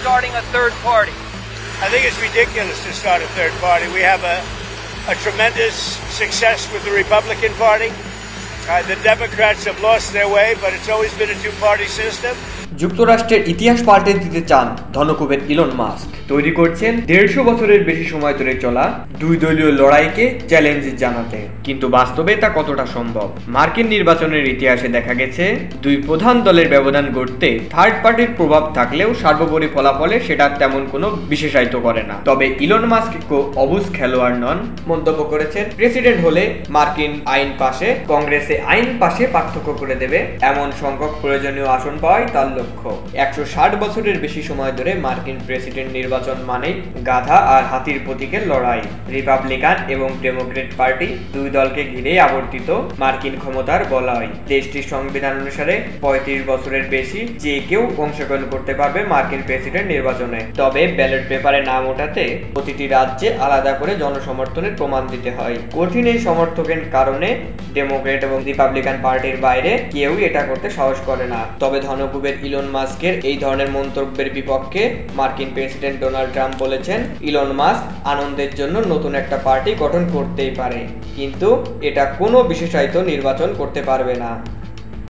starting a third party? I think it's ridiculous to start a third party. We have a tremendous success with the Republican Party. The Democrats have lost their way, but it's always been a two-party system. যুক্তরাষ্ট্রের ইতিহাস পাল্টে দিতে চান ধনকুবের Elon Musk. তৈরি করছেন 150 বছরের বেশি সময় ধরে চলা দুই দলীয় লড়াইকে চ্যালেঞ্জ জানাতে। কিন্তু বাস্তবে তা কতটা সম্ভব? মার্কিন নির্বাচনের ইতিহাসে দেখা গেছে দুই প্রধান দলের ব্যবধান গড়তে থার্ড পার্টির প্রভাব থাকলেও সর্বোপরি ফলাফলে সেটা তেমন কোনো বিশেষায়িত করে না। তবে ইলন মাস্ক অবুঝ খেলোয়াড় নন। মন্তব্য করেছেন, প্রেসিডেন্ট হলে মার্কিন আইন পাশে, কংগ্রেসে আইন পাশে পার্থক্য করে দেবে এমন সংখ্যক প্রয়োজনীয় আসন পাওয়াই তার লক্ষ্য। 160 বছরের বেশি সময় ধরে মার্কিন প্রেসিডেন্ট নির্বাচন মানেই গাধা আর হাতির প্রতীকের লড়াই। রিপাবলিকান এবং ডেমোক্রেট পার্টি দুই দলকে ঘিরেই আবর্তিত মার্কিন ক্ষমতার বলয়। দেশটির সংবিধান অনুসারে 35 বছরের বেশি যে কেউ অংশগ্রহণ করতে পারবে মার্কিন প্রেসিডেন্ট নির্বাচনে। তবে ব্যালট পেপারে নাম ওঠাতে প্রতিটি রাজ্যে আলাদা করে জনসমর্থনের প্রমাণ দিতে হয়। কঠিন এই সমর্থকের কারণে ডেমোক্রেট এবং রিপাবলিকান পার্টির বাইরে কেউ এটা করতে সাহস করে না। তবে ধনকুবের ইলন মাস্কের এই ধরনের মন্তব্যের বিপক্ষে মার্কিন প্রেসিডেন্ট ডোনাল্ড ট্রাম্প বলেছেন, ইলন মাস্ক আনন্দের জন্য নতুন একটা পার্টি গঠন করতেই পারে, কিন্তু এটা কোনো বিশেষায়িত নির্বাচন করতে পারবে না।